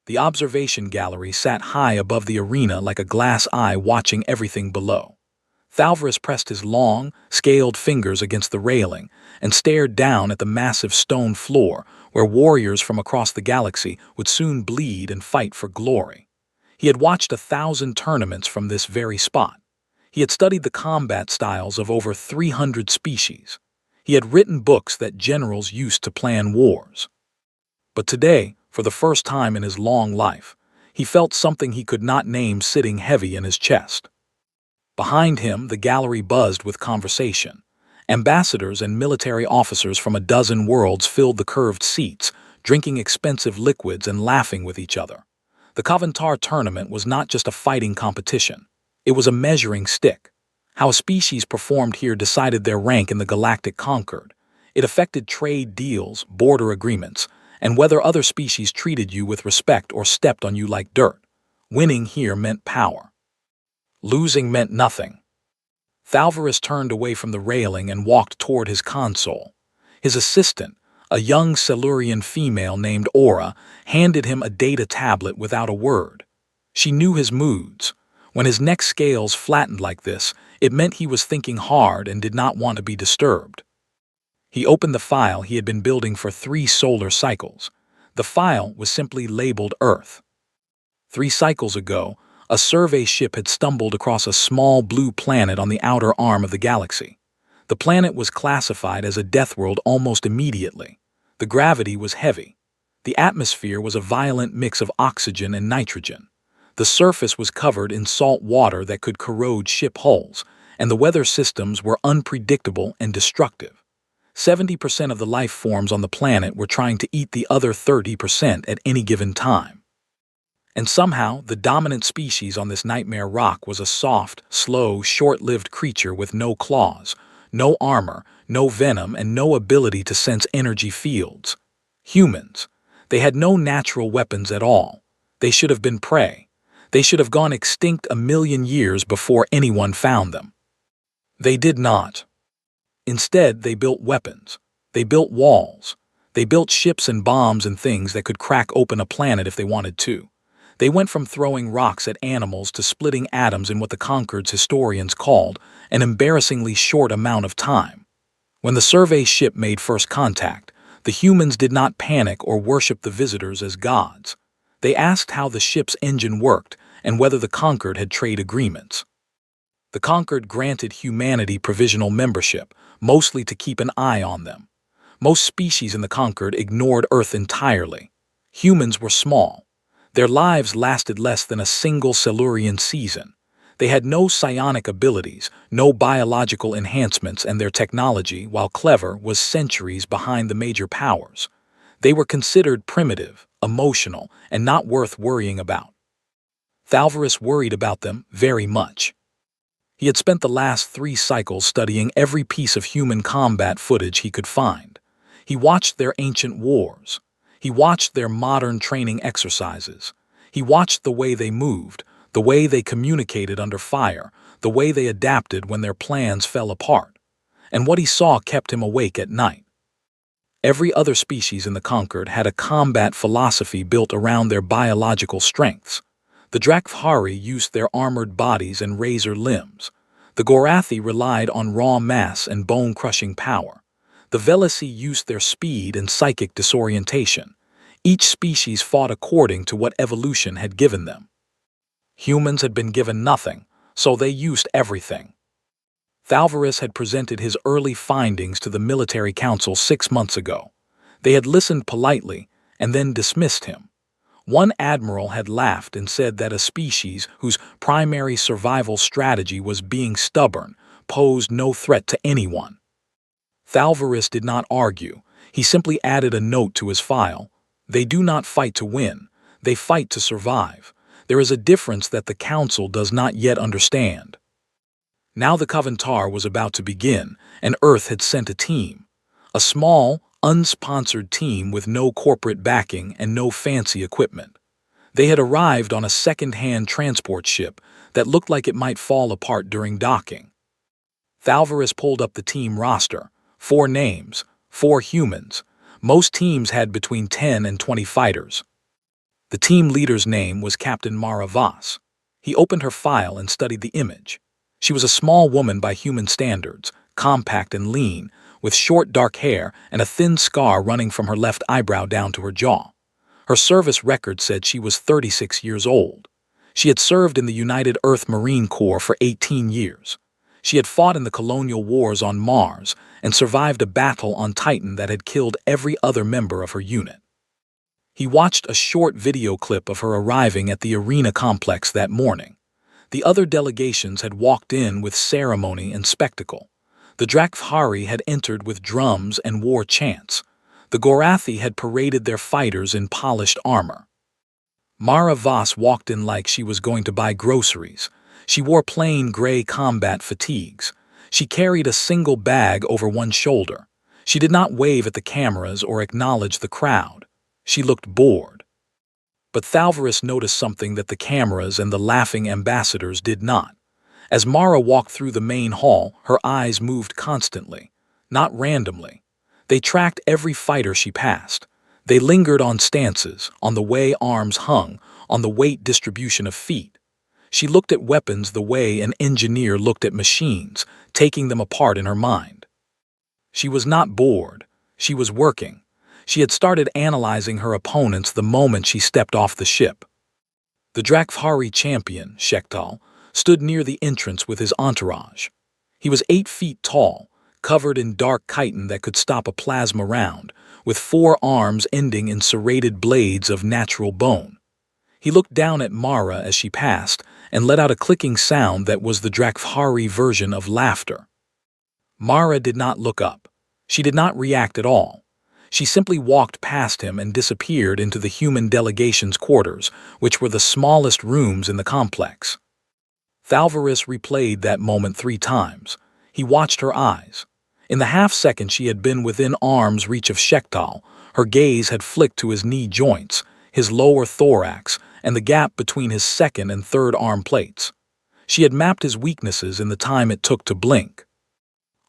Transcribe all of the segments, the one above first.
The observation gallery sat high above the arena like a glass eye watching everything below. Thalvarus pressed his long, scaled fingers against the railing and stared down at the massive stone floor where warriors from across the galaxy would soon bleed and fight for glory. He had watched 1,000 tournaments from this very spot. He had studied the combat styles of over 300 species. He had written books that generals used to plan wars. But today, for the first time in his long life, he felt something he could not name sitting heavy in his chest. Behind him, the gallery buzzed with conversation. Ambassadors and military officers from a dozen worlds filled the curved seats, drinking expensive liquids and laughing with each other. The Kavantar tournament was not just a fighting competition. It was a measuring stick. How a species performed here decided their rank in the galactic concord. It affected trade deals, border agreements, and whether other species treated you with respect or stepped on you like dirt. Winning here meant power. Losing meant nothing. Thalvarus turned away from the railing and walked toward his console. His assistant, a young Silurian female named Aura, handed him a data tablet without a word. She knew his moods. When his neck scales flattened like this, it meant he was thinking hard and did not want to be disturbed. He opened the file he had been building for 3 solar cycles. The file was simply labeled Earth. 3 cycles ago, a survey ship had stumbled across a small blue planet on the outer arm of the galaxy. The planet was classified as a death world almost immediately. The gravity was heavy. The atmosphere was a violent mix of oxygen and nitrogen. The surface was covered in salt water that could corrode ship hulls, and the weather systems were unpredictable and destructive. 70% of the life forms on the planet were trying to eat the other 30% at any given time. And somehow, the dominant species on this nightmare rock was a soft, slow, short-lived creature with no claws, no armor, no venom, and no ability to sense energy fields. Humans. They had no natural weapons at all. They should have been prey. They should have gone extinct 1,000,000 years before anyone found them. They did not. Instead, they built weapons. They built walls. They built ships and bombs and things that could crack open a planet if they wanted to. They went from throwing rocks at animals to splitting atoms in what the Concord's historians called an embarrassingly short amount of time. When the survey ship made first contact, the humans did not panic or worship the visitors as gods. They asked how the ship's engine worked and whether the Concord had trade agreements. The Concord granted humanity provisional membership, mostly to keep an eye on them. Most species in the Concord ignored Earth entirely. Humans were small. Their lives lasted less than a single Silurian season. They had no psionic abilities, no biological enhancements, and their technology, while clever, was centuries behind the major powers. They were considered primitive, emotional, and not worth worrying about. Thalvarus worried about them very much. He had spent the last 3 cycles studying every piece of human combat footage he could find. He watched their ancient wars. He watched their modern training exercises. He watched the way they moved, the way they communicated under fire, the way they adapted when their plans fell apart. And what he saw kept him awake at night. Every other species in the Concord had a combat philosophy built around their biological strengths. The Drakthari used their armored bodies and razor limbs. The Gorathi relied on raw mass and bone-crushing power. The Velasi used their speed and psychic disorientation. Each species fought according to what evolution had given them. Humans had been given nothing, so they used everything. Thalvarus had presented his early findings to the military council 6 months ago. They had listened politely and then dismissed him. One admiral had laughed and said that a species whose primary survival strategy was being stubborn posed no threat to anyone. Thalvarus did not argue. He simply added a note to his file. They do not fight to win. They fight to survive. There is a difference that the council does not yet understand. Now the Kavantar was about to begin, and Earth had sent a team. A small, unsponsored team with no corporate backing and no fancy equipment. They had arrived on a second-hand transport ship that looked like it might fall apart during docking. Thalvarus pulled up the team roster. 4 names, 4 humans. Most teams had between 10 and 20 fighters. The team leader's name was Captain Mara Voss. He opened her file and studied the image. She was a small woman by human standards, compact and lean, with short dark hair and a thin scar running from her left eyebrow down to her jaw. Her service record said she was 36 years old. She had served in the United Earth Marine Corps for 18 years. She had fought in the colonial wars on Mars and survived a battle on Titan that had killed every other member of her unit. He watched a short video clip of her arriving at the arena complex that morning. The other delegations had walked in with ceremony and spectacle. The Drakthari had entered with drums and war chants. The Gorathi had paraded their fighters in polished armor. Mara Voss walked in like she was going to buy groceries. She wore plain gray combat fatigues. She carried a single bag over one shoulder. She did not wave at the cameras or acknowledge the crowd. She looked bored. But Thalvarus noticed something that the cameras and the laughing ambassadors did not. As Mara walked through the main hall, her eyes moved constantly, not randomly. They tracked every fighter she passed. They lingered on stances, on the way arms hung, on the weight distribution of feet. She looked at weapons the way an engineer looked at machines, taking them apart in her mind. She was not bored. She was working. She had started analyzing her opponents the moment she stepped off the ship. The Drakthari champion, Shektal, stood near the entrance with his entourage. He was 8 feet tall, covered in dark chitin that could stop a plasma round, with 4 arms ending in serrated blades of natural bone. He looked down at Mara as she passed and let out a clicking sound that was the Drakthari version of laughter. Mara did not look up. She did not react at all. She simply walked past him and disappeared into the human delegation's quarters, which were the smallest rooms in the complex. Thalvarus replayed that moment 3 times. He watched her eyes. In the half-second she had been within arm's reach of Shektal, her gaze had flicked to his knee joints, his lower thorax, and the gap between his second and third arm plates. She had mapped his weaknesses in the time it took to blink.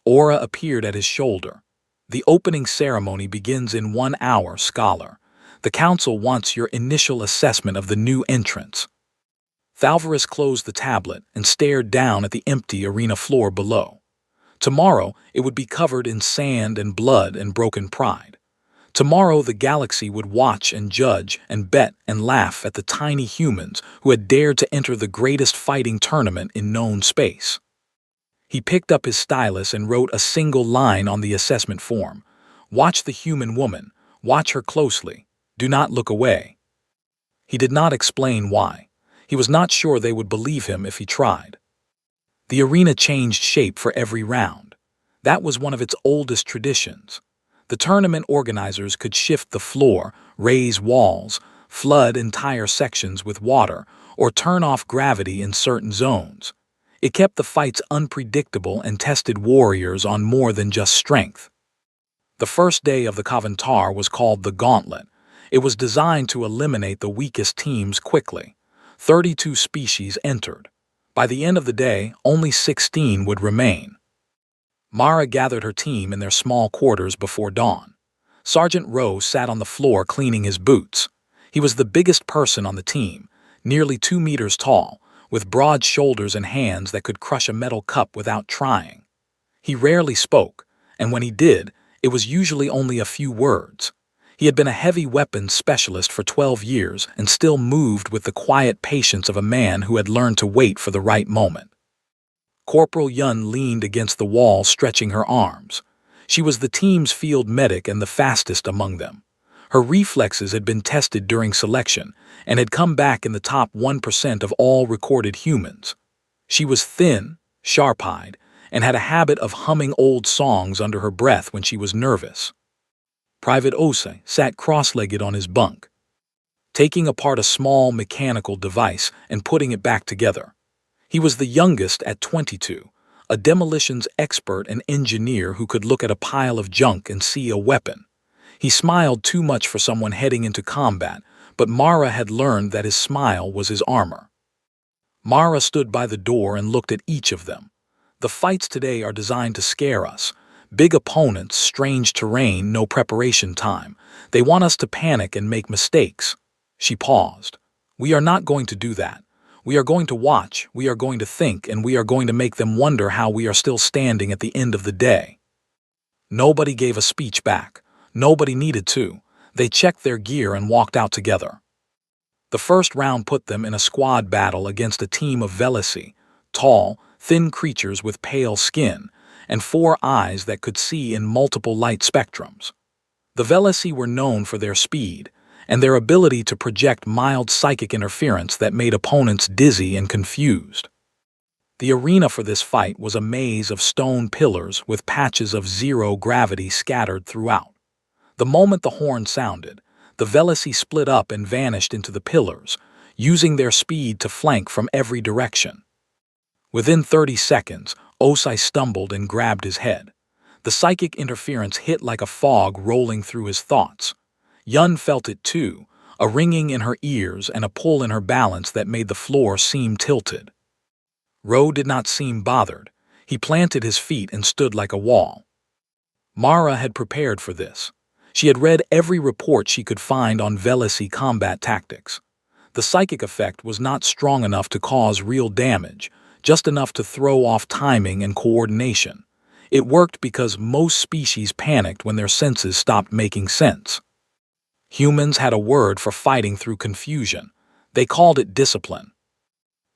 Aura appeared at his shoulder. The opening ceremony begins in 1 hour, scholar. The council wants your initial assessment of the new entrants. Thalvarus closed the tablet and stared down at the empty arena floor below. Tomorrow, it would be covered in sand and blood and broken pride. Tomorrow, the galaxy would watch and judge and bet and laugh at the tiny humans who had dared to enter the greatest fighting tournament in known space. He picked up his stylus and wrote a single line on the assessment form. Watch the human woman. Watch her closely. Do not look away. He did not explain why. He was not sure they would believe him if he tried. The arena changed shape for every round. That was one of its oldest traditions. The tournament organizers could shift the floor, raise walls, flood entire sections with water, or turn off gravity in certain zones. It kept the fights unpredictable and tested warriors on more than just strength. The first day of the Kavantar was called the Gauntlet. It was designed to eliminate the weakest teams quickly. 32 species entered. By the end of the day, only 16 would remain. Mara gathered her team in their small quarters before dawn. Sergeant Rowe sat on the floor cleaning his boots. He was the biggest person on the team, nearly 2 meters tall, with broad shoulders and hands that could crush a metal cup without trying. He rarely spoke, and when he did, it was usually only a few words. He had been a heavy weapons specialist for 12 years and still moved with the quiet patience of a man who had learned to wait for the right moment. Corporal Yun leaned against the wall, stretching her arms. She was the team's field medic and the fastest among them. Her reflexes had been tested during selection and had come back in the top 1% of all recorded humans. She was thin, sharp-eyed, and had a habit of humming old songs under her breath when she was nervous. Private Osei sat cross-legged on his bunk, taking apart a small mechanical device and putting it back together. He was the youngest at 22, a demolitions expert and engineer who could look at a pile of junk and see a weapon. He smiled too much for someone heading into combat, but Mara had learned that his smile was his armor. Mara stood by the door and looked at each of them. The fights today are designed to scare us. Big opponents, strange terrain, no preparation time. They want us to panic and make mistakes. She paused. We are not going to do that. We are going to watch, we are going to think, and we are going to make them wonder how we are still standing at the end of the day. Nobody gave a speech back. Nobody needed to. They checked their gear and walked out together. The first round put them in a squad battle against a team of Velasi, tall, thin creatures with pale skin, and 4 eyes that could see in multiple light spectrums. The Velasi were known for their speed, and their ability to project mild psychic interference that made opponents dizzy and confused. The arena for this fight was a maze of stone pillars with patches of zero gravity scattered throughout. The moment the horn sounded, the Velasi split up and vanished into the pillars, using their speed to flank from every direction. Within 30 seconds, Osai stumbled and grabbed his head. The psychic interference hit like a fog rolling through his thoughts. Yun felt it too, a ringing in her ears and a pull in her balance that made the floor seem tilted. Ro did not seem bothered. He planted his feet and stood like a wall. Mara had prepared for this. She had read every report she could find on Velasi combat tactics. The psychic effect was not strong enough to cause real damage, just enough to throw off timing and coordination. It worked because most species panicked when their senses stopped making sense. Humans had a word for fighting through confusion. They called it discipline.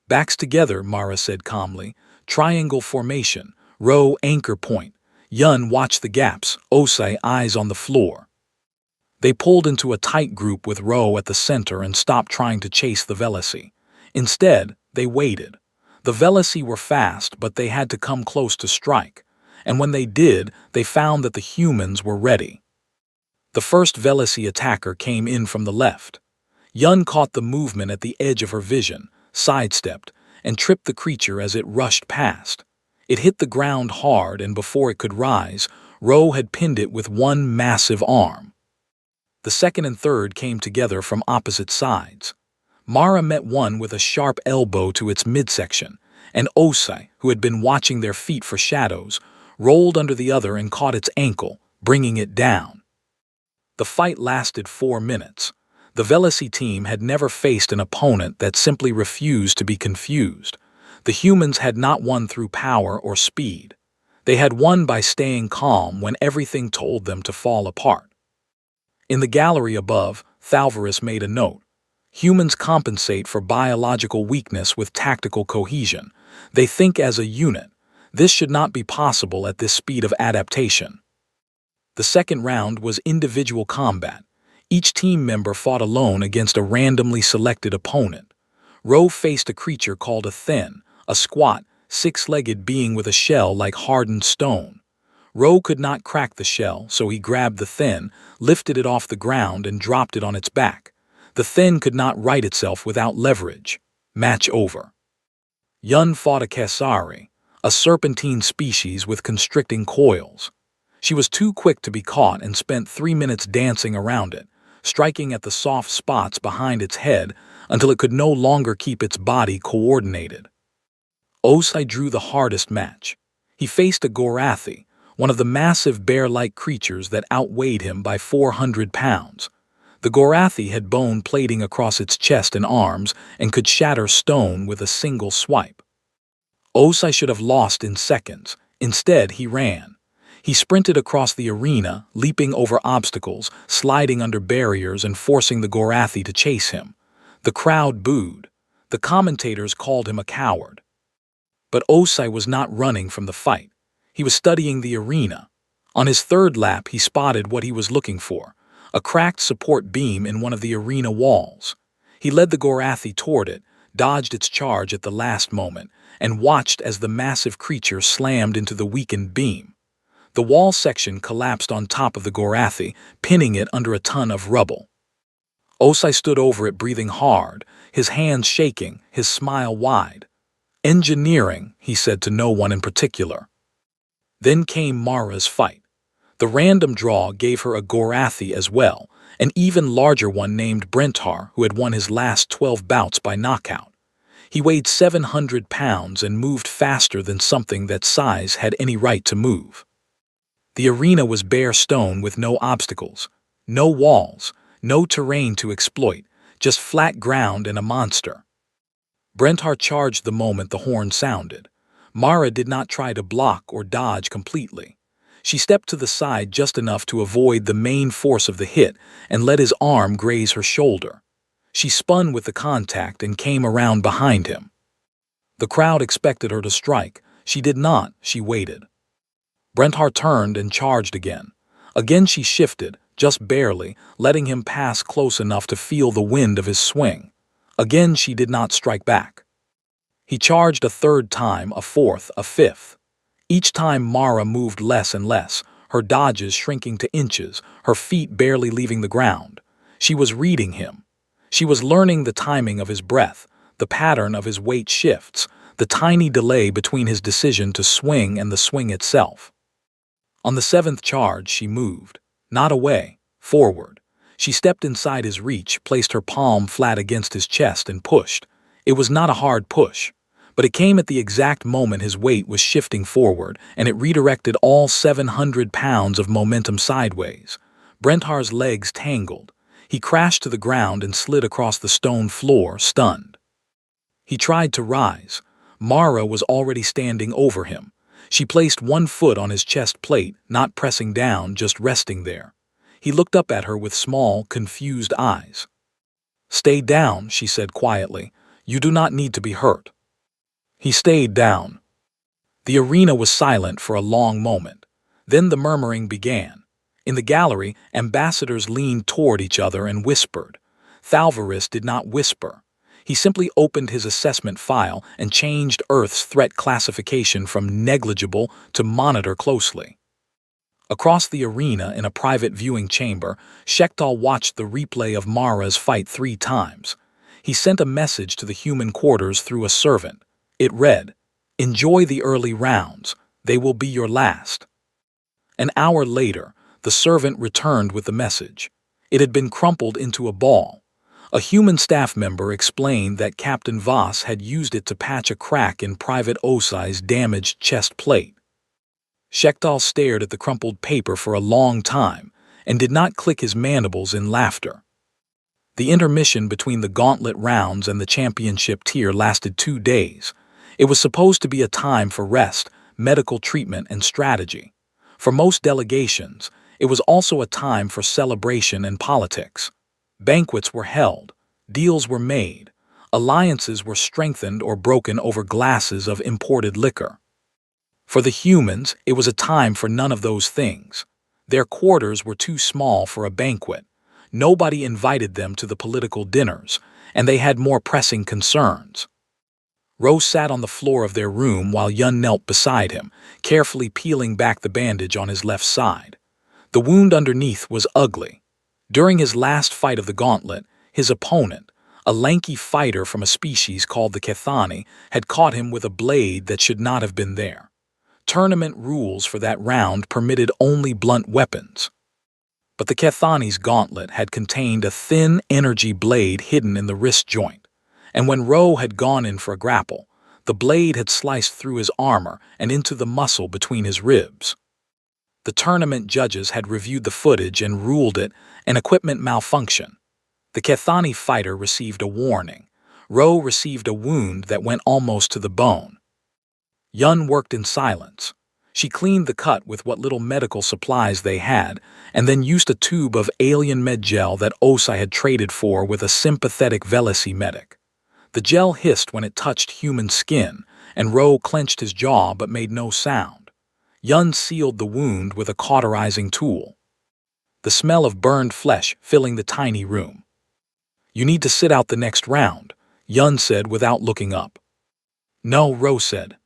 Backs together, Mara said calmly. Triangle formation, Ro anchor point. Yun watched the gaps, Osai eyes on the floor. They pulled into a tight group with Ro at the center and stopped trying to chase the Velasi. Instead, they waited. The Velasi were fast, but they had to come close to strike. And when they did, they found that the humans were ready. The first Velasi attacker came in from the left. Yun caught the movement at the edge of her vision, sidestepped, and tripped the creature as it rushed past. It hit the ground hard, and before it could rise, Ro had pinned it with one massive arm. The second and third came together from opposite sides. Mara met one with a sharp elbow to its midsection, and Osai, who had been watching their feet for shadows, rolled under the other and caught its ankle, bringing it down. The fight lasted 4 minutes. The Velasi team had never faced an opponent that simply refused to be confused. The humans had not won through power or speed. They had won by staying calm when everything told them to fall apart. In the gallery above, Thalvarus made a note. Humans compensate for biological weakness with tactical cohesion. They think as a unit. This should not be possible at this speed of adaptation. The second round was individual combat. Each team member fought alone against a randomly selected opponent. Ro faced a creature called a Thin, a squat, 6-legged being with a shell like hardened stone. Ro could not crack the shell, so he grabbed the Thin, lifted it off the ground, and dropped it on its back. The Thin could not right itself without leverage. Match over. Yun fought a Kesari, a serpentine species with constricting coils. She was too quick to be caught and spent 3 minutes dancing around it, striking at the soft spots behind its head until it could no longer keep its body coordinated. Osai drew the hardest match. He faced a Gorathi, one of the massive bear-like creatures that outweighed him by 400 pounds. The Gorathi had bone plating across its chest and arms and could shatter stone with a single swipe. Osai should have lost in seconds. Instead, he ran. He sprinted across the arena, leaping over obstacles, sliding under barriers, and forcing the Gorathi to chase him. The crowd booed. The commentators called him a coward. But Osai was not running from the fight. He was studying the arena. On his third lap, he spotted what he was looking for, a cracked support beam in one of the arena walls. He led the Gorathi toward it, dodged its charge at the last moment, and watched as the massive creature slammed into the weakened beam. The wall section collapsed on top of the Gorathi, pinning it under a ton of rubble. Osai stood over it, breathing hard, his hands shaking, his smile wide. Engineering, he said to no one in particular. Then came Mara's fight. The random draw gave her a Gorathi as well, an even larger one named Brentar, who had won his last 12 bouts by knockout. He weighed 700 pounds and moved faster than something that size had any right to move. The arena was bare stone with no obstacles, no walls, no terrain to exploit, just flat ground and a monster. Brentar charged the moment the horn sounded. Mara did not try to block or dodge completely. She stepped to the side just enough to avoid the main force of the hit and let his arm graze her shoulder. She spun with the contact and came around behind him. The crowd expected her to strike. She did not. She waited. Brentar turned and charged again. Again she shifted, just barely, letting him pass close enough to feel the wind of his swing. Again she did not strike back. He charged a third time, a fourth, a fifth. Each time Mara moved less and less, her dodges shrinking to inches, her feet barely leaving the ground. She was reading him. She was learning the timing of his breath, the pattern of his weight shifts, the tiny delay between his decision to swing and the swing itself. On the seventh charge, she moved. Not away, forward. She stepped inside his reach, placed her palm flat against his chest and pushed. It was not a hard push, but it came at the exact moment his weight was shifting forward, and it redirected all 700 pounds of momentum sideways. Brentar's legs tangled. He crashed to the ground and slid across the stone floor, stunned. He tried to rise. Mara was already standing over him. She placed one foot on his chest plate, not pressing down, just resting there. He looked up at her with small, confused eyes. "Stay down," she said quietly. "You do not need to be hurt." He stayed down. The arena was silent for a long moment. Then the murmuring began. In the gallery, ambassadors leaned toward each other and whispered. Thalvaris did not whisper. He simply opened his assessment file and changed Earth's threat classification from negligible to monitor closely. Across the arena in a private viewing chamber, Shektal watched the replay of Mara's fight 3 times. He sent a message to the human quarters through a servant. It read, "Enjoy the early rounds. They will be your last." An hour later, the servant returned with the message. It had been crumpled into a ball. A human staff member explained that Captain Voss had used it to patch a crack in Private Osai's damaged chest plate. Shektal stared at the crumpled paper for a long time and did not click his mandibles in laughter. The intermission between the gauntlet rounds and the championship tier lasted 2 days. It was supposed to be a time for rest, medical treatment, and strategy. For most delegations, it was also a time for celebration and politics. Banquets were held, deals were made, alliances were strengthened or broken over glasses of imported liquor. For the humans, it was a time for none of those things. Their quarters were too small for a banquet. Nobody invited them to the political dinners, and they had more pressing concerns. Rose sat on the floor of their room while Yun knelt beside him, carefully peeling back the bandage on his left side. The wound underneath was ugly. During his last fight of the gauntlet, his opponent, a lanky fighter from a species called the Kethani, had caught him with a blade that should not have been there. Tournament rules for that round permitted only blunt weapons. But the Kethani's gauntlet had contained a thin energy blade hidden in the wrist joint, and when Ro had gone in for a grapple, the blade had sliced through his armor and into the muscle between his ribs. The tournament judges had reviewed the footage and ruled it an equipment malfunction. The Kethani fighter received a warning. Ro received a wound that went almost to the bone. Yun worked in silence. She cleaned the cut with what little medical supplies they had, and then used a tube of alien med gel that Osai had traded for with a sympathetic Velisi medic. The gel hissed when it touched human skin, and Ro clenched his jaw but made no sound. Yun sealed the wound with a cauterizing tool. The smell of burned flesh filling the tiny room. "You need to sit out the next round," Yun said without looking up. "No," Ro said.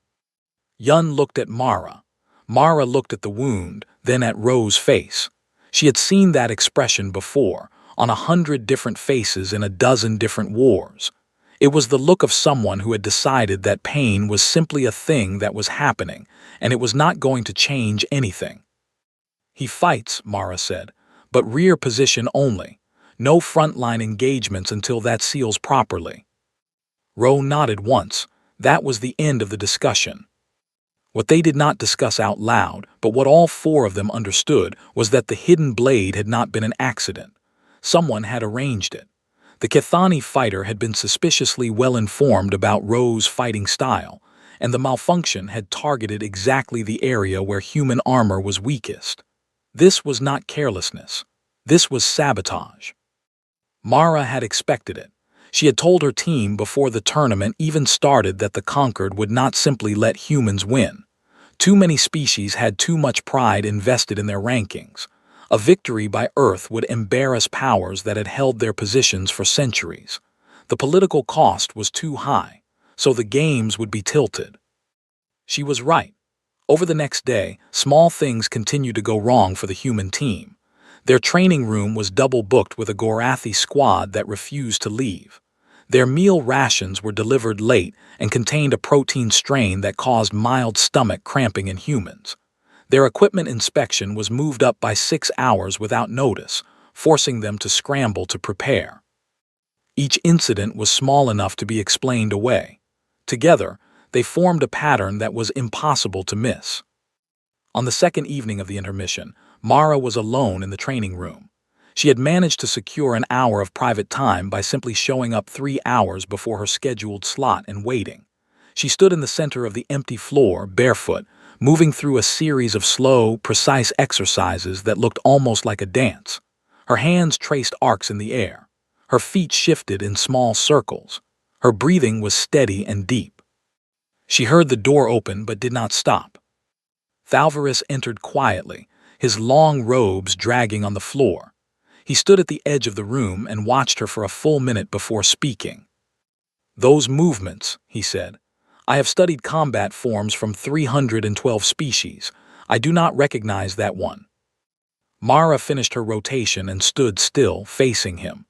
Yun looked at Mara. Mara looked at the wound, then at Ro's face. She had seen that expression before, on 100 different faces in a dozen different wars. It was the look of someone who had decided that pain was simply a thing that was happening, and it was not going to change anything. "He fights," Mara said, "but rear position only. No frontline engagements until that seals properly." Ro nodded once. That was the end of the discussion. What they did not discuss out loud, but what all 4 of them understood, was that the hidden blade had not been an accident. Someone had arranged it. The Kithani fighter had been suspiciously well informed about Ro's fighting style, and the malfunction had targeted exactly the area where human armor was weakest. This was not carelessness. This was sabotage. Mara had expected it. She had told her team before the tournament even started that the Conquered would not simply let humans win. Too many species had too much pride invested in their rankings. A victory by Earth would embarrass powers that had held their positions for centuries. The political cost was too high, so the games would be tilted. She was right. Over the next day, small things continued to go wrong for the human team. Their training room was double-booked with a Gorathi squad that refused to leave. Their meal rations were delivered late and contained a protein strain that caused mild stomach cramping in humans. Their equipment inspection was moved up by 6 hours without notice, forcing them to scramble to prepare. Each incident was small enough to be explained away. Together, they formed a pattern that was impossible to miss. On the second evening of the intermission, Mara was alone in the training room. She had managed to secure an hour of private time by simply showing up 3 hours before her scheduled slot and waiting. She stood in the center of the empty floor, barefoot, moving through a series of slow, precise exercises that looked almost like a dance. Her hands traced arcs in the air. Her feet shifted in small circles. Her breathing was steady and deep. She heard the door open but did not stop. Thalvarus entered quietly, his long robes dragging on the floor. He stood at the edge of the room and watched her for a full minute before speaking. "Those movements," he said. "I have studied combat forms from 312 species. I do not recognize that one." Mara finished her rotation and stood still, facing him.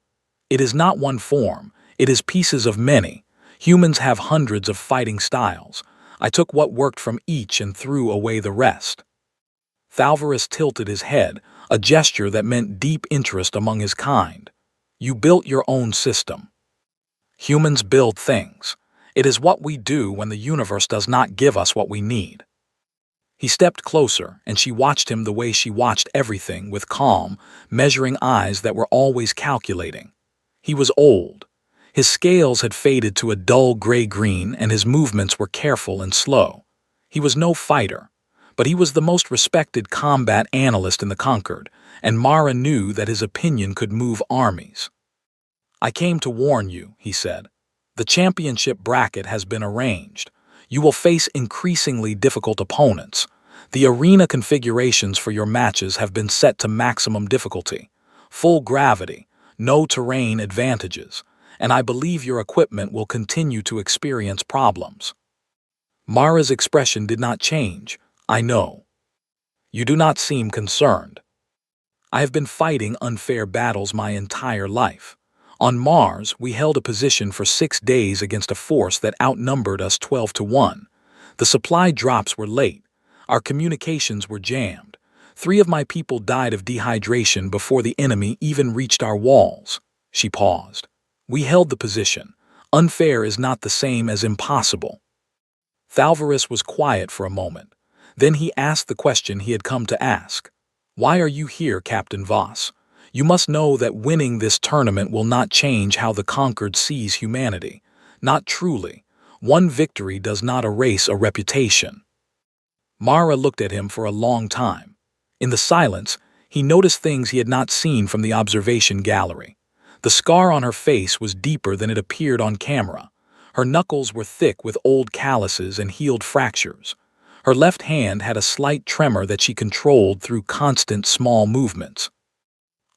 "It is not one form. It is pieces of many. Humans have hundreds of fighting styles. I took what worked from each and threw away the rest." Thalvarus tilted his head, a gesture that meant deep interest among his kind. "You built your own system." "Humans build things. It is what we do when the universe does not give us what we need." He stepped closer, and she watched him the way she watched everything, with calm, measuring eyes that were always calculating. He was old. His scales had faded to a dull gray-green, and his movements were careful and slow. He was no fighter, but he was the most respected combat analyst in the Conquered, and Mara knew that his opinion could move armies. "I came to warn you," he said. "The championship bracket has been arranged. You will face increasingly difficult opponents. The arena configurations for your matches have been set to maximum difficulty, full gravity, no terrain advantages, and I believe your equipment will continue to experience problems." Mara's expression did not change. "I know. You do not seem concerned. I have been fighting unfair battles my entire life. On Mars, we held a position for 6 days against a force that outnumbered us 12 to 1. The supply drops were late. Our communications were jammed. 3 of my people died of dehydration before the enemy even reached our walls." She paused. "We held the position. Unfair is not the same as impossible." Thalvarus was quiet for a moment. Then he asked the question he had come to ask. "Why are you here, Captain Voss? You must know that winning this tournament will not change how the Conquered sees humanity. Not truly. One victory does not erase a reputation." Mara looked at him for a long time. In the silence, he noticed things he had not seen from the observation gallery. The scar on her face was deeper than it appeared on camera. Her knuckles were thick with old calluses and healed fractures. Her left hand had a slight tremor that she controlled through constant small movements.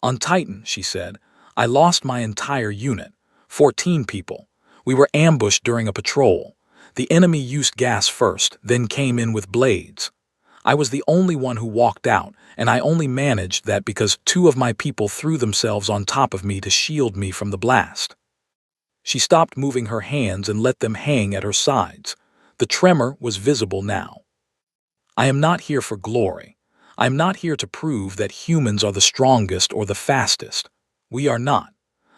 "On Titan," she said, "I lost my entire unit, 14 people. We were ambushed during a patrol. The enemy used gas first, then came in with blades. I was the only one who walked out, and I only managed that because 2 of my people threw themselves on top of me to shield me from the blast." She stopped moving her hands and let them hang at her sides. The tremor was visible now. "I am not here for glory. I am not here to prove that humans are the strongest or the fastest. We are not.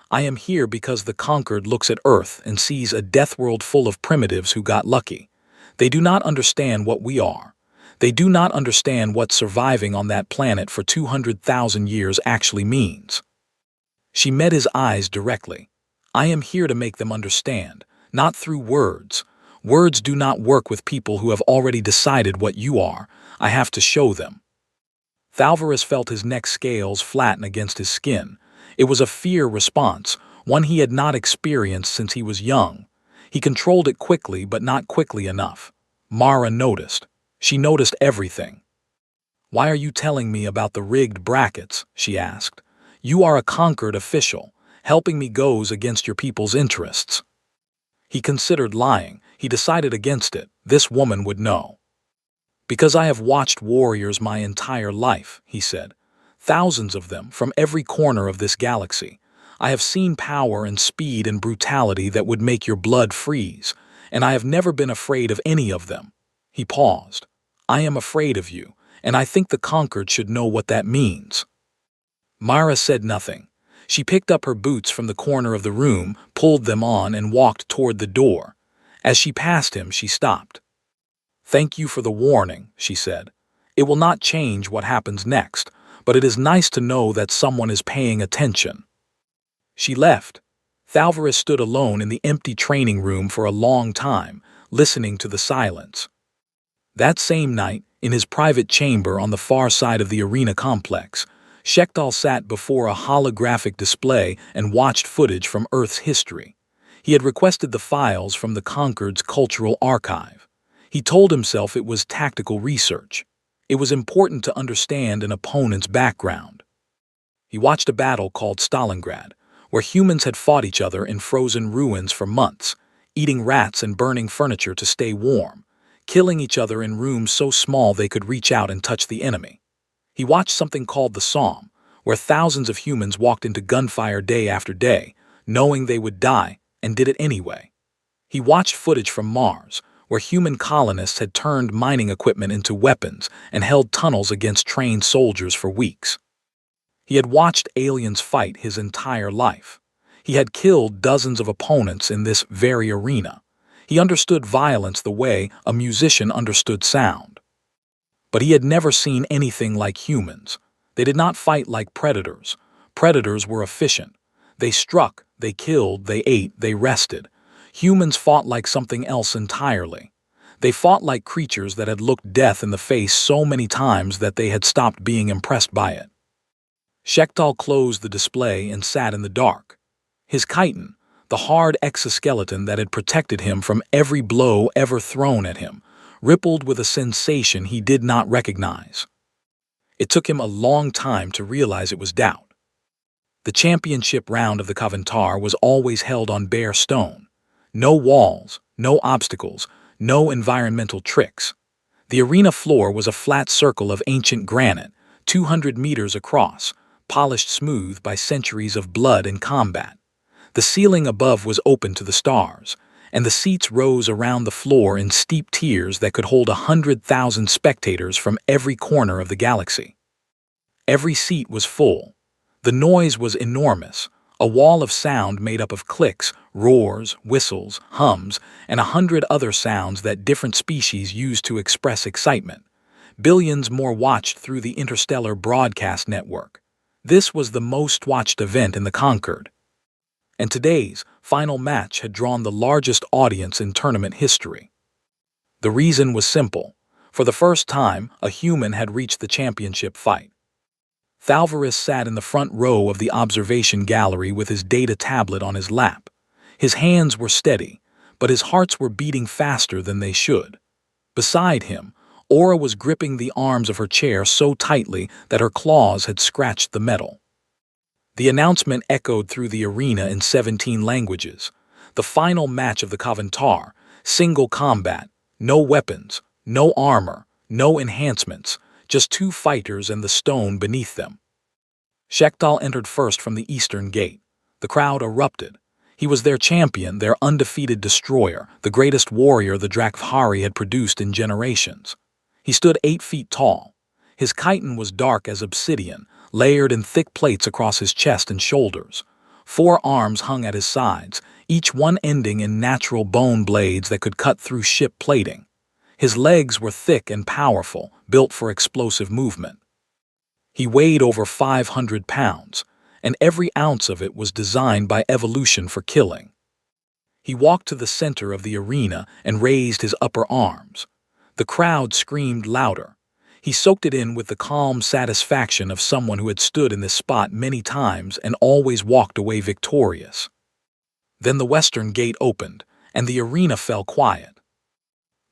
I am here because the Conquered looks at Earth and sees a death world full of primitives who got lucky. They do not understand what we are. They do not understand what surviving on that planet for 200,000 years actually means." She met his eyes directly. I am here to make them understand, not through words. Words do not work with people who have already decided what you are. I have to show them. Thalvarus felt his neck scales flatten against his skin. It was a fear response, one he had not experienced since he was young. He controlled it quickly, but not quickly enough. Mara noticed. She noticed everything. "Why are you telling me about the rigged brackets?" she asked. "You are a conquered official. Helping me goes against your people's interests." He considered lying. He decided against it. This woman would know. "Because I have watched warriors my entire life," he said. "Thousands of them from every corner of this galaxy. I have seen power and speed and brutality that would make your blood freeze, and I have never been afraid of any of them." He paused. "I am afraid of you, and I think the conquered should know what that means." Mara said nothing. She picked up her boots from the corner of the room, pulled them on, and walked toward the door. As she passed him, she stopped. "Thank you for the warning," she said. "It will not change what happens next, but it is nice to know that someone is paying attention." She left. Thalvarus stood alone in the empty training room for a long time, listening to the silence. That same night, in his private chamber on the far side of the arena complex, Shektal sat before a holographic display and watched footage from Earth's history. He had requested the files from the Conquered's cultural archive. He told himself it was tactical research. It was important to understand an opponent's background. He watched a battle called Stalingrad, where humans had fought each other in frozen ruins for months, eating rats and burning furniture to stay warm, killing each other in rooms so small they could reach out and touch the enemy. He watched something called the Somme, where thousands of humans walked into gunfire day after day, knowing they would die, and did it anyway. He watched footage from Mars, where human colonists had turned mining equipment into weapons and held tunnels against trained soldiers for weeks. He had watched aliens fight his entire life. He had killed dozens of opponents in this very arena. He understood violence the way a musician understood sound. But he had never seen anything like humans. They did not fight like predators. Predators were efficient. They struck, they killed, they ate, they rested. Humans fought like something else entirely. They fought like creatures that had looked death in the face so many times that they had stopped being impressed by it. Shektal closed the display and sat in the dark. His chitin, the hard exoskeleton that had protected him from every blow ever thrown at him, rippled with a sensation he did not recognize. It took him a long time to realize it was doubt. The championship round of the Kavantar was always held on bare stone. No walls, no obstacles, no environmental tricks. The arena floor was a flat circle of ancient granite, 200 meters across, polished smooth by centuries of blood and combat. The ceiling above was open to the stars, and the seats rose around the floor in steep tiers that could hold 100,000 spectators from every corner of the galaxy. Every seat was full. The noise was enormous, a wall of sound made up of clicks, roars, whistles, hums, and 100 other sounds that different species used to express excitement. Billions more watched through the interstellar broadcast network. This was the most watched event in the Conquered. And today's final match had drawn the largest audience in tournament history. The reason was simple. For the first time, a human had reached the championship fight. Thalvarus sat in the front row of the observation gallery with his data tablet on his lap. His hands were steady, but his hearts were beating faster than they should. Beside him, Aura was gripping the arms of her chair so tightly that her claws had scratched the metal. The announcement echoed through the arena in 17 languages. The final match of the Kavantar, single combat, no weapons, no armor, no enhancements, just two fighters and the stone beneath them. Shektal entered first from the eastern gate. The crowd erupted. He was their champion, their undefeated destroyer, the greatest warrior the Drakthari had produced in generations. He stood 8 feet tall. His chitin was dark as obsidian, layered in thick plates across his chest and shoulders. 4 arms hung at his sides, each one ending in natural bone blades that could cut through ship plating. His legs were thick and powerful, built for explosive movement. He weighed over 500 pounds, and every ounce of it was designed by evolution for killing. He walked to the center of the arena and raised his upper arms. The crowd screamed louder. He soaked it in with the calm satisfaction of someone who had stood in this spot many times and always walked away victorious. Then the western gate opened, and the arena fell quiet.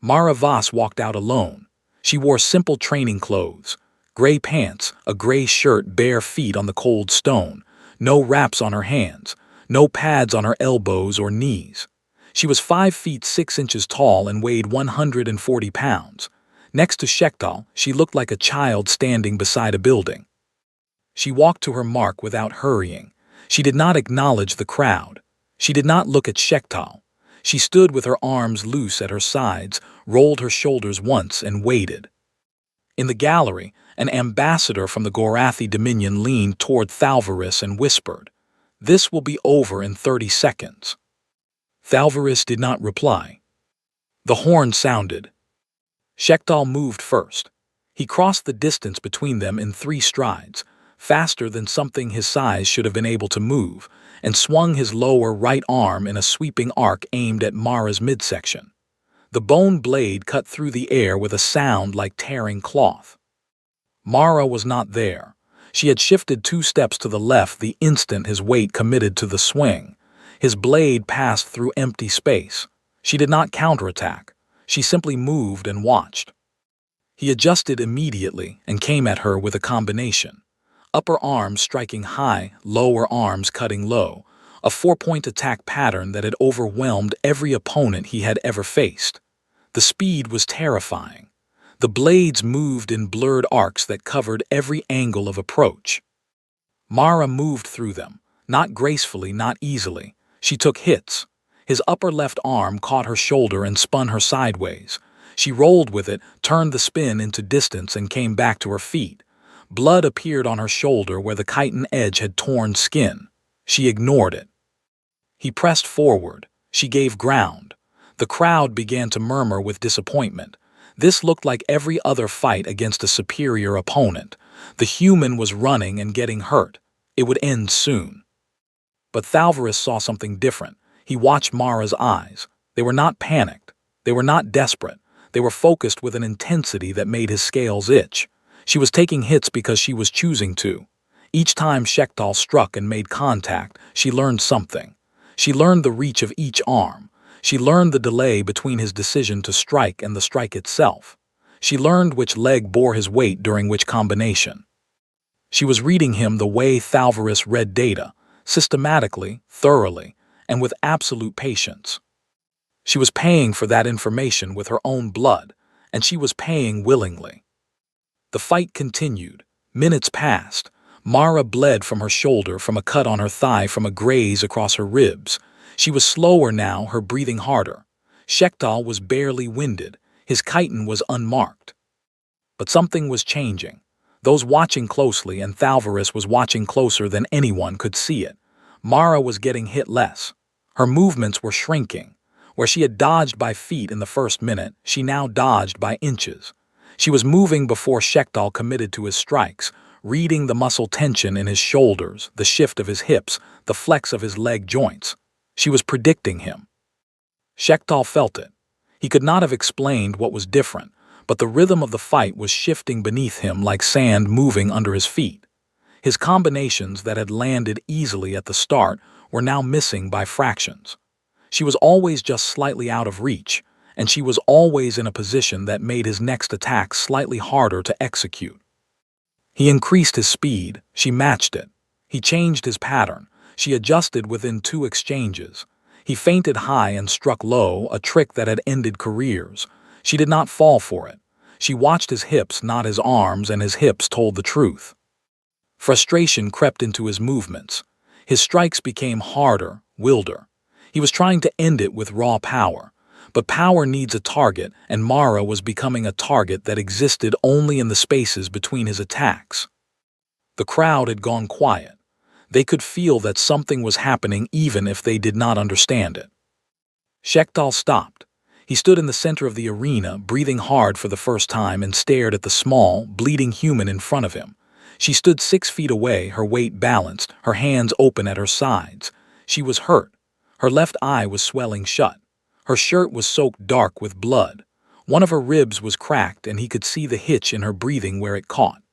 Mara Voss walked out alone. She wore simple training clothes, gray pants, a gray shirt, bare feet on the cold stone, no wraps on her hands, no pads on her elbows or knees. She was 5 feet 6 inches tall and weighed 140 pounds. Next to Shektal, she looked like a child standing beside a building. She walked to her mark without hurrying. She did not acknowledge the crowd. She did not look at Shektal. She stood with her arms loose at her sides, rolled her shoulders once, and waited. In the gallery, an ambassador from the Gorathi Dominion leaned toward Thalvaris and whispered, "This will be over in 30 seconds." Thalvaris did not reply. The horn sounded. Shektal moved first. He crossed the distance between them in 3 strides, faster than something his size should have been able to move, and swung his lower right arm in a sweeping arc aimed at Mara's midsection. The bone blade cut through the air with a sound like tearing cloth. Mara was not there. She had shifted 2 steps to the left the instant his weight committed to the swing. His blade passed through empty space. She did not counterattack. She simply moved and watched. He adjusted immediately and came at her with a combination. Upper arms striking high, lower arms cutting low, a 4-point attack pattern that had overwhelmed every opponent he had ever faced. The speed was terrifying. The blades moved in blurred arcs that covered every angle of approach. Mara moved through them, not gracefully, not easily. She took hits. His upper left arm caught her shoulder and spun her sideways. She rolled with it, turned the spin into distance, and came back to her feet. Blood appeared on her shoulder where the chitin edge had torn skin. She ignored it. He pressed forward. She gave ground. The crowd began to murmur with disappointment. This looked like every other fight against a superior opponent. The human was running and getting hurt. It would end soon. But Thalvaris saw something different. He watched Mara's eyes. They were not panicked. They were not desperate. They were focused with an intensity that made his scales itch. She was taking hits because she was choosing to. Each time Shektal struck and made contact, she learned something. She learned the reach of each arm. She learned the delay between his decision to strike and the strike itself. She learned which leg bore his weight during which combination. She was reading him the way Thalvaris read data, systematically, thoroughly, and with absolute patience. She was paying for that information with her own blood, and she was paying willingly. The fight continued. Minutes passed. Mara bled from her shoulder, from a cut on her thigh, from a graze across her ribs. She was slower now, her breathing harder. Shektal was barely winded. His chitin was unmarked. But something was changing. Those watching closely, and Thalvaris was watching closer than anyone, could see it. Mara was getting hit less. Her movements were shrinking. Where she had dodged by feet in the first minute, she now dodged by inches. She was moving before Shektal committed to his strikes, reading the muscle tension in his shoulders, the shift of his hips, the flex of his leg joints. She was predicting him. Shektal felt it. He could not have explained what was different, but the rhythm of the fight was shifting beneath him like sand moving under his feet. His combinations that had landed easily at the start were now missing by fractions. She was always just slightly out of reach, and she was always in a position that made his next attack slightly harder to execute. He increased his speed. She matched it. He changed his pattern. She adjusted within 2 exchanges. He feinted high and struck low, a trick that had ended careers. She did not fall for it. She watched his hips, not his arms, and his hips told the truth. Frustration crept into his movements. His strikes became harder, wilder. He was trying to end it with raw power. But power needs a target, and Mara was becoming a target that existed only in the spaces between his attacks. The crowd had gone quiet. They could feel that something was happening even if they did not understand it. Shektal stopped. He stood in the center of the arena, breathing hard for the first time, and stared at the small, bleeding human in front of him. She stood 6 feet away, her weight balanced, her hands open at her sides. She was hurt. Her left eye was swelling shut. Her shirt was soaked dark with blood. One of her ribs was cracked, and he could see the hitch in her breathing where it caught.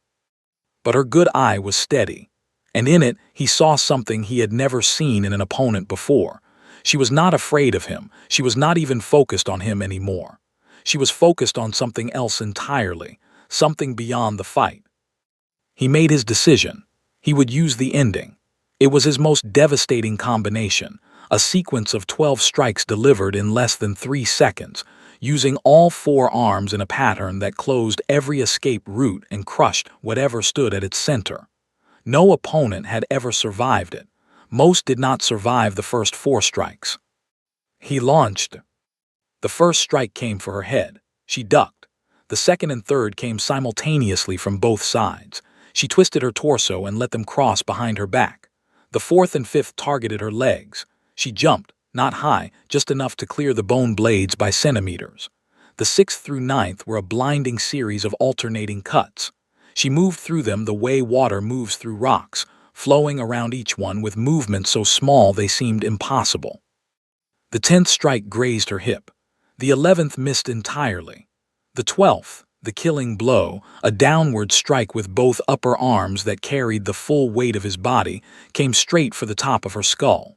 But her good eye was steady, and in it he saw something he had never seen in an opponent before. She was not afraid of him. She was not even focused on him anymore. She was focused on something else entirely, something beyond the fight. He made his decision. He would use the ending. It was his most devastating combination, a sequence of 12 strikes delivered in less than 3 seconds, using all 4 arms in a pattern that closed every escape route and crushed whatever stood at its center. No opponent had ever survived it. Most did not survive the first 4 strikes. He launched. The first strike came for her head. She ducked. The second and third came simultaneously from both sides. She twisted her torso and let them cross behind her back. The fourth and fifth targeted her legs. She jumped, not high, just enough to clear the bone blades by centimeters. The sixth through ninth were a blinding series of alternating cuts. She moved through them the way water moves through rocks, flowing around each one with movements so small they seemed impossible. The 10th strike grazed her hip. The 11th missed entirely. The 12th, the killing blow, a downward strike with both upper arms that carried the full weight of his body, came straight for the top of her skull.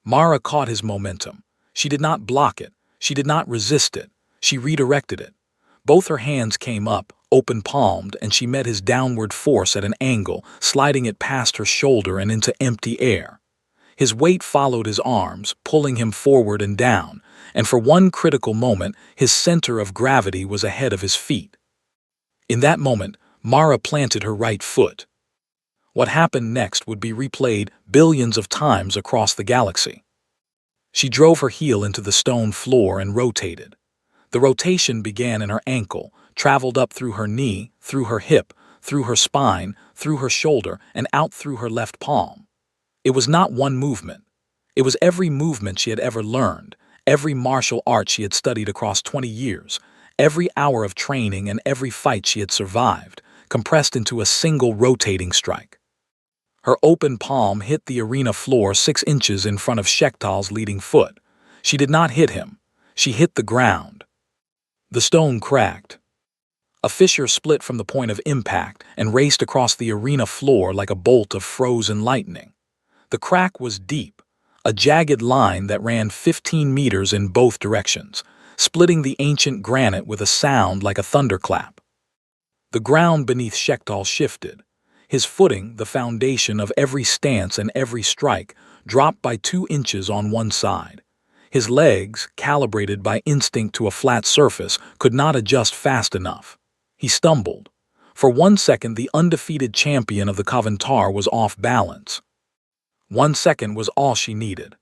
Mara caught his momentum. She did not block it. She did not resist it. She redirected it. Both her hands came up, open-palmed, and she met his downward force at an angle, sliding it past her shoulder and into empty air. His weight followed his arms, pulling him forward and down, and for one critical moment, his center of gravity was ahead of his feet. In that moment, Mara planted her right foot. What happened next would be replayed billions of times across the galaxy. She drove her heel into the stone floor and rotated. The rotation began in her ankle, traveled up through her knee, through her hip, through her spine, through her shoulder, and out through her left palm. It was not one movement. It was every movement she had ever learned, every martial art she had studied across 20 years, every hour of training and every fight she had survived, compressed into a single rotating strike. Her open palm hit the arena floor 6 inches in front of Shektal's leading foot. She did not hit him. She hit the ground. The stone cracked. A fissure split from the point of impact and raced across the arena floor like a bolt of frozen lightning. The crack was deep, a jagged line that ran 15 meters in both directions, splitting the ancient granite with a sound like a thunderclap. The ground beneath Shektal shifted. His footing, the foundation of every stance and every strike, dropped by 2 inches on one side. His legs, calibrated by instinct to a flat surface, could not adjust fast enough. He stumbled. For 1 second, the undefeated champion of the Kavantar was off balance. 1 second was all she needed.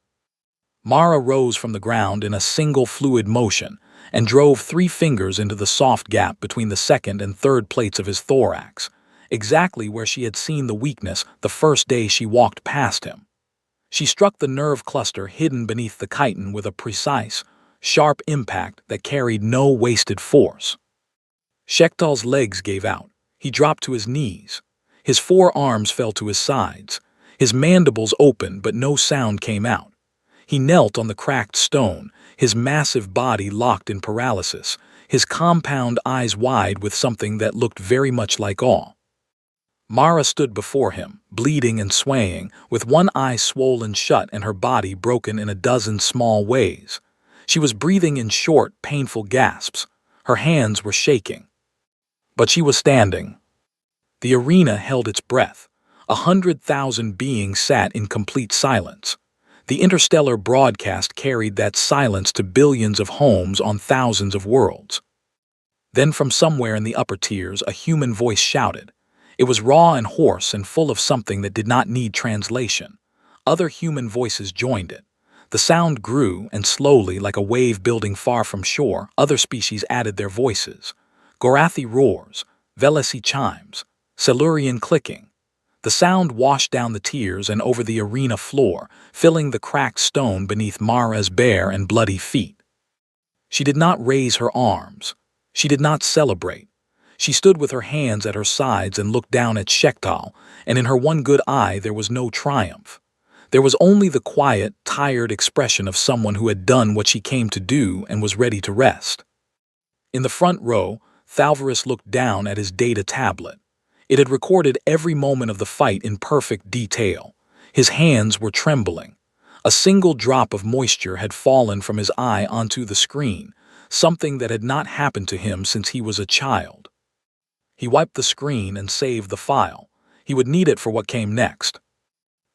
Mara rose from the ground in a single fluid motion and drove 3 fingers into the soft gap between the second and third plates of his thorax, exactly where she had seen the weakness the first day she walked past him. She struck the nerve cluster hidden beneath the chitin with a precise, sharp impact that carried no wasted force. Shektal's legs gave out. He dropped to his knees. His 4 arms fell to his sides. His mandibles opened, but no sound came out. He knelt on the cracked stone, his massive body locked in paralysis, his compound eyes wide with something that looked very much like awe. Mara stood before him, bleeding and swaying, with one eye swollen shut and her body broken in a dozen small ways. She was breathing in short, painful gasps. Her hands were shaking. But she was standing. The arena held its breath. 100,000 beings sat in complete silence. The interstellar broadcast carried that silence to billions of homes on thousands of worlds. Then from somewhere in the upper tiers, a human voice shouted. It was raw and hoarse and full of something that did not need translation. Other human voices joined it. The sound grew, and slowly, like a wave building far from shore, other species added their voices. Gorathi roars, Velesi chimes, Silurian clicking. The sound washed down the tiers and over the arena floor, filling the cracked stone beneath Mara's bare and bloody feet. She did not raise her arms. She did not celebrate. She stood with her hands at her sides and looked down at Shektal, and in her one good eye there was no triumph. There was only the quiet, tired expression of someone who had done what she came to do and was ready to rest. In the front row, Thalvarus looked down at his data tablet. It had recorded every moment of the fight in perfect detail. His hands were trembling. A single drop of moisture had fallen from his eye onto the screen, something that had not happened to him since he was a child. He wiped the screen and saved the file. He would need it for what came next.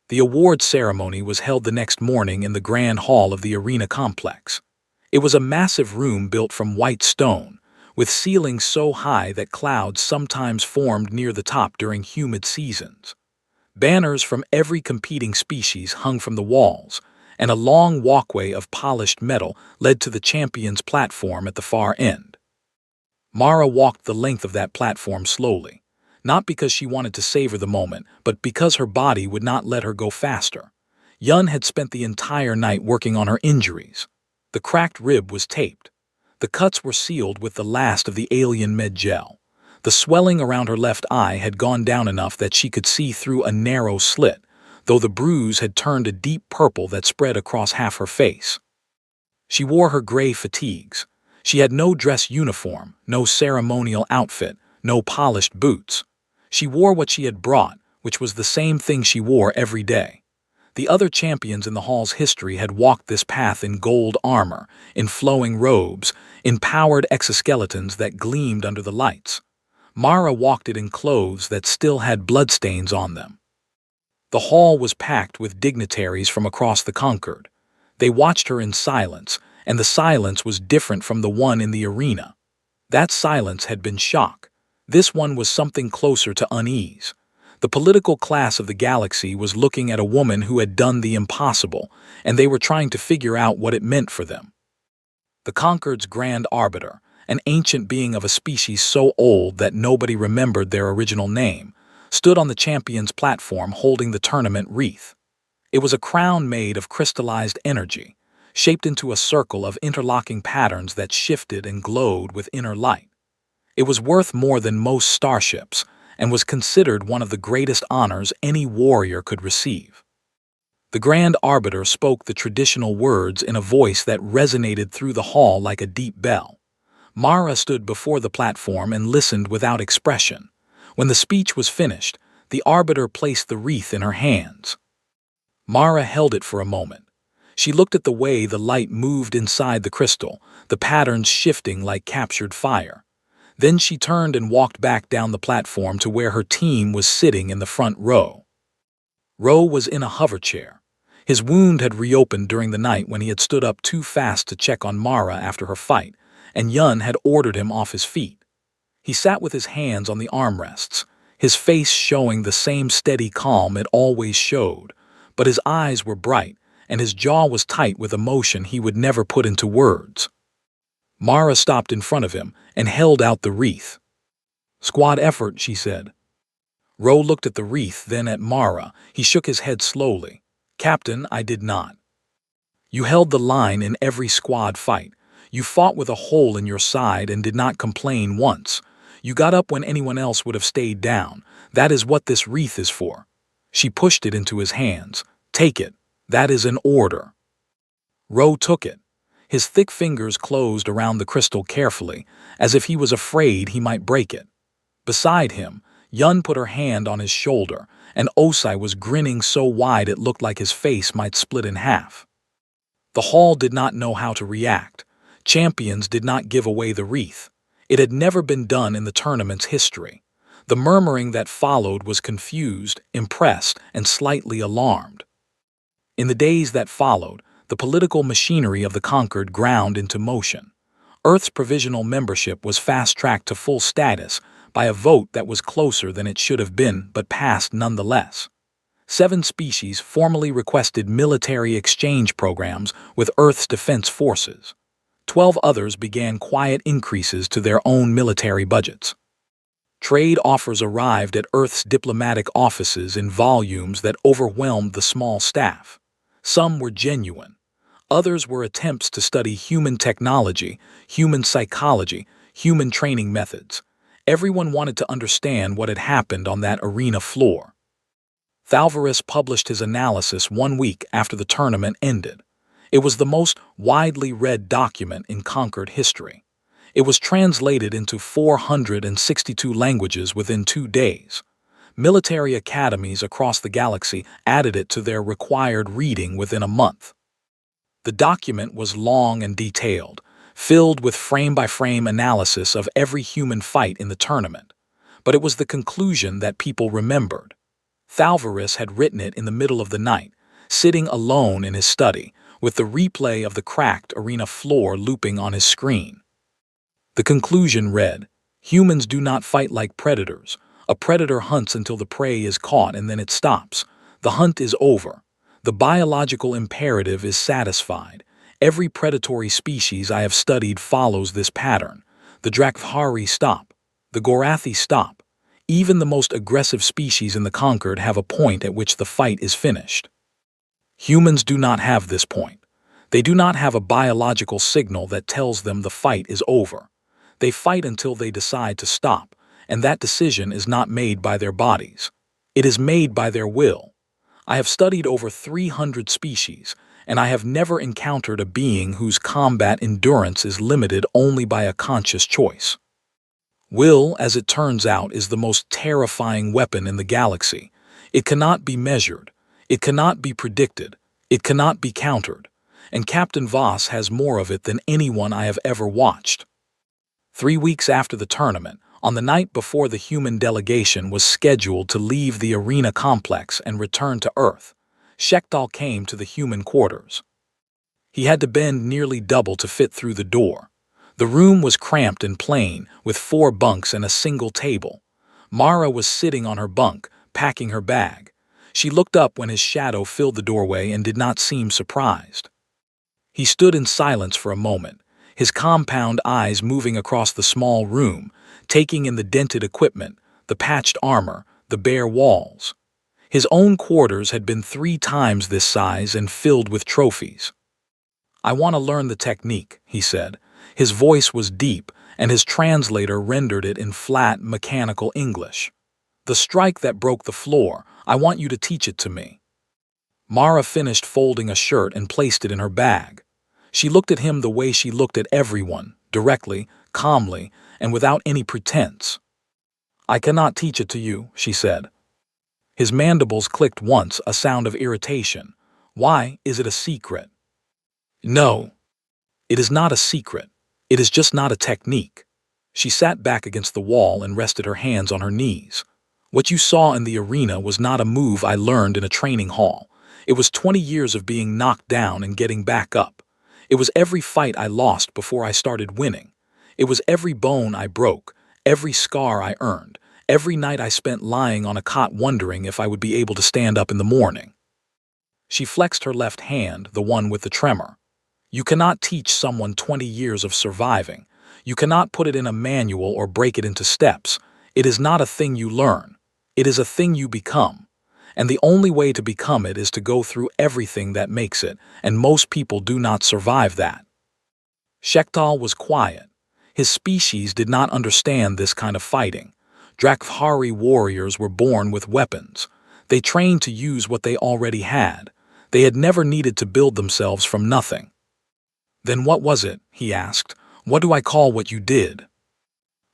The award ceremony was held the next morning in the grand hall of the arena complex. It was a massive room built from white stone, with ceilings so high that clouds sometimes formed near the top during humid seasons. Banners from every competing species hung from the walls, and a long walkway of polished metal led to the champion's platform at the far end. Mara walked the length of that platform slowly, not because she wanted to savor the moment, but because her body would not let her go faster. Yun had spent the entire night working on her injuries. The cracked rib was taped. The cuts were sealed with the last of the alien med gel. The swelling around her left eye had gone down enough that she could see through a narrow slit, though the bruise had turned a deep purple that spread across half her face. She wore her gray fatigues. She had no dress uniform, no ceremonial outfit, no polished boots. She wore what she had brought, which was the same thing she wore every day. The other champions in the hall's history had walked this path in gold armor, in flowing robes, in powered exoskeletons that gleamed under the lights. Mara walked it in clothes that still had bloodstains on them. The hall was packed with dignitaries from across the Concord. They watched her in silence, and the silence was different from the one in the arena. That silence had been shock. This one was something closer to unease. The political class of the galaxy was looking at a woman who had done the impossible, and they were trying to figure out what it meant for them. The Concord's Grand Arbiter, an ancient being of a species so old that nobody remembered their original name, stood on the champion's platform holding the tournament wreath. It was a crown made of crystallized energy, shaped into a circle of interlocking patterns that shifted and glowed with inner light. It was worth more than most starships, and was considered one of the greatest honors any warrior could receive. The Grand Arbiter spoke the traditional words in a voice that resonated through the hall like a deep bell. Mara stood before the platform and listened without expression. When the speech was finished, the Arbiter placed the wreath in her hands. Mara held it for a moment. She looked at the way the light moved inside the crystal, the patterns shifting like captured fire. Then she turned and walked back down the platform to where her team was sitting in the front row. Ro was in a hover chair. His wound had reopened during the night when he had stood up too fast to check on Mara after her fight, and Yun had ordered him off his feet. He sat with his hands on the armrests, his face showing the same steady calm it always showed, but his eyes were bright, and his jaw was tight with emotion he would never put into words. Mara stopped in front of him and held out the wreath. "Squad effort," she said. Ro looked at the wreath, then at Mara. He shook his head slowly. "Captain, I did not. You held the line in every squad fight. You fought with a hole in your side and did not complain once. You got up when anyone else would have stayed down. That is what this wreath is for." She pushed it into his hands. "Take it. That is an order." Ro took it. His thick fingers closed around the crystal carefully, as if he was afraid he might break it. Beside him, Yun put her hand on his shoulder, and Osai was grinning so wide it looked like his face might split in half. The hall did not know how to react. Champions did not give away the wreath. It had never been done in the tournament's history. The murmuring that followed was confused, impressed, and slightly alarmed. In the days that followed, the political machinery of the Concord ground into motion. Earth's provisional membership was fast-tracked to full status by a vote that was closer than it should have been but passed nonetheless. 7 species formally requested military exchange programs with Earth's defense forces. 12 others began quiet increases to their own military budgets. Trade offers arrived at Earth's diplomatic offices in volumes that overwhelmed the small staff. Some were genuine. Others were attempts to study human technology, human psychology, human training methods. Everyone wanted to understand what had happened on that arena floor. Thalvarus published his analysis 1 week after the tournament ended. It was the most widely read document in Conquered history. It was translated into 462 languages within 2 days. Military academies across the galaxy added it to their required reading within a month. The document was long and detailed, filled with frame-by-frame analysis of every human fight in the tournament. But it was the conclusion that people remembered. Thalvarus had written it in the middle of the night, sitting alone in his study, with the replay of the cracked arena floor looping on his screen. The conclusion read, "Humans do not fight like predators. A predator hunts until the prey is caught and then it stops. The hunt is over. The biological imperative is satisfied. Every predatory species I have studied follows this pattern. The Drakthari stop. The Gorathi stop. Even the most aggressive species in the Conquered have a point at which the fight is finished. Humans do not have this point. They do not have a biological signal that tells them the fight is over. They fight until they decide to stop, and that decision is not made by their bodies. It is made by their will. I have studied over 300 species, and I have never encountered a being whose combat endurance is limited only by a conscious choice. Will, as it turns out, is the most terrifying weapon in the galaxy. It cannot be measured. It cannot be predicted. It cannot be countered. And Captain Voss has more of it than anyone I have ever watched." 3 weeks after the tournament, on the night before the human delegation was scheduled to leave the arena complex and return to Earth, Shektal came to the human quarters. He had to bend nearly double to fit through the door. The room was cramped and plain, with 4 bunks and a single table. Mara was sitting on her bunk, packing her bag. She looked up when his shadow filled the doorway and did not seem surprised. He stood in silence for a moment, his compound eyes moving across the small room, taking in the dented equipment, the patched armor, the bare walls. His own quarters had been 3 times this size and filled with trophies. "I want to learn the technique," he said. His voice was deep, and his translator rendered it in flat, mechanical English. "The strike that broke the floor, I want you to teach it to me." Mara finished folding a shirt and placed it in her bag. She looked at him the way she looked at everyone, directly, calmly, and without any pretense. "I cannot teach it to you," she said. His mandibles clicked once, a sound of irritation. "Why, is it a secret?" "No, it is not a secret. It is just not a technique." She sat back against the wall and rested her hands on her knees. "What you saw in the arena was not a move I learned in a training hall. It was 20 years of being knocked down and getting back up. It was every fight I lost before I started winning. It was every bone I broke, every scar I earned, every night I spent lying on a cot wondering if I would be able to stand up in the morning." She flexed her left hand, the one with the tremor. "You cannot teach someone 20 years of surviving. You cannot put it in a manual or break it into steps. It is not a thing you learn. It is a thing you become. And the only way to become it is to go through everything that makes it, and most people do not survive that." Shektal was quiet. His species did not understand this kind of fighting. Drakthari warriors were born with weapons. They trained to use what they already had. They had never needed to build themselves from nothing. "Then what was it?" he asked. "What do I call what you did?"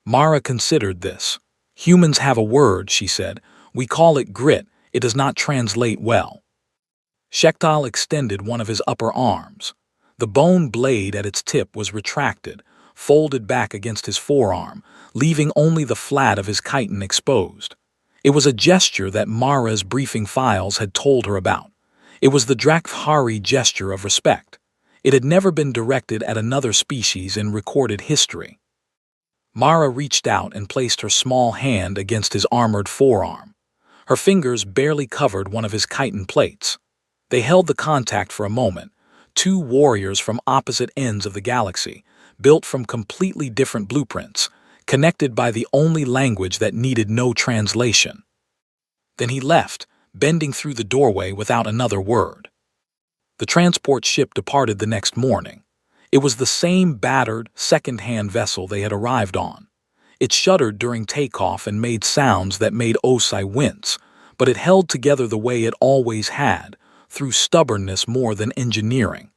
Mara considered this. "Humans have a word," she said. "We call it grit. It does not translate well." Shektal extended one of his upper arms. The bone blade at its tip was retracted, folded back against his forearm, leaving only the flat of his chitin exposed. It was a gesture that Mara's briefing files had told her about. It was the Drakthari gesture of respect. It had never been directed at another species in recorded history. Mara reached out and placed her small hand against his armored forearm. Her fingers barely covered one of his chitin plates. They held the contact for a moment, 2 warriors from opposite ends of the galaxy, built from completely different blueprints, connected by the only language that needed no translation. Then he left, bending through the doorway without another word. The transport ship departed the next morning. It was the same battered, second-hand vessel they had arrived on. It shuddered during takeoff and made sounds that made Osai wince, but it held together the way it always had, through stubbornness more than engineering.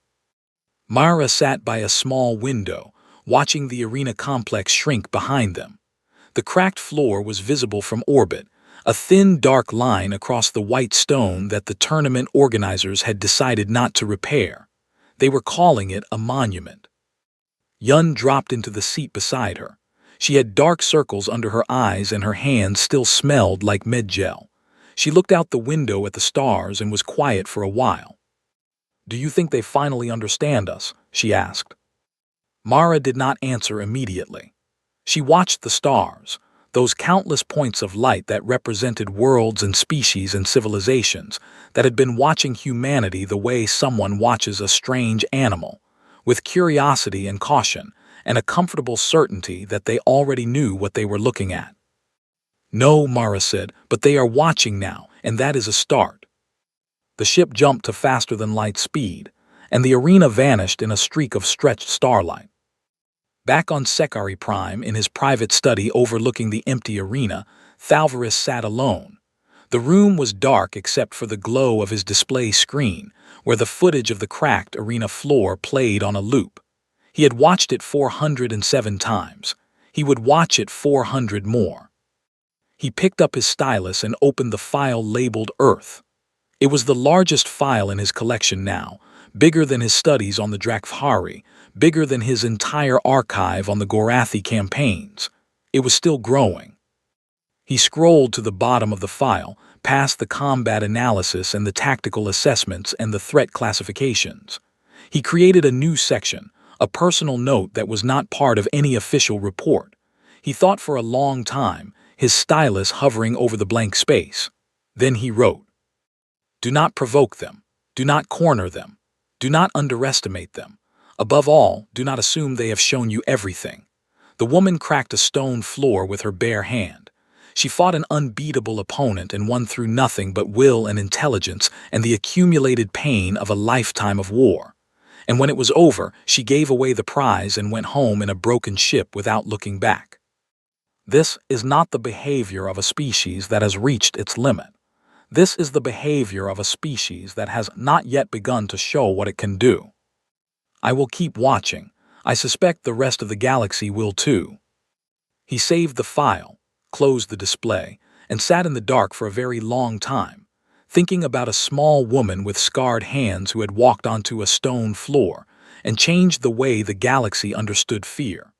Mara sat by a small window, watching the arena complex shrink behind them. The cracked floor was visible from orbit, a thin dark line across the white stone that the tournament organizers had decided not to repair. They were calling it a monument. Yun dropped into the seat beside her. She had dark circles under her eyes and her hands still smelled like medgel. She looked out the window at the stars and was quiet for a while. "Do you think they finally understand us?" she asked. Mara did not answer immediately. She watched the stars, those countless points of light that represented worlds and species and civilizations that had been watching humanity the way someone watches a strange animal, with curiosity and caution, and a comfortable certainty that they already knew what they were looking at. "No," Mara said, "but they are watching now, and that is a start." The ship jumped to faster-than-light speed, and the arena vanished in a streak of stretched starlight. Back on Sekari Prime, in his private study overlooking the empty arena, Thalvaris sat alone. The room was dark except for the glow of his display screen, where the footage of the cracked arena floor played on a loop. He had watched it 407 times. He would watch it 400 more. He picked up his stylus and opened the file labeled Earth. It was the largest file in his collection now, bigger than his studies on the Drakfari, bigger than his entire archive on the Gorathi campaigns. It was still growing. He scrolled to the bottom of the file, past the combat analysis and the tactical assessments and the threat classifications. He created a new section, a personal note that was not part of any official report. He thought for a long time, his stylus hovering over the blank space. Then he wrote, "Do not provoke them. Do not corner them. Do not underestimate them. Above all, do not assume they have shown you everything." The woman cracked a stone floor with her bare hand. She fought an unbeatable opponent and won through nothing but will and intelligence and the accumulated pain of a lifetime of war. And when it was over, she gave away the prize and went home in a broken ship without looking back. This is not the behavior of a species that has reached its limit. This is the behavior of a species that has not yet begun to show what it can do. I will keep watching. I suspect the rest of the galaxy will too. He saved the file, closed the display, and sat in the dark for a very long time, thinking about a small woman with scarred hands who had walked onto a stone floor and changed the way the galaxy understood fear.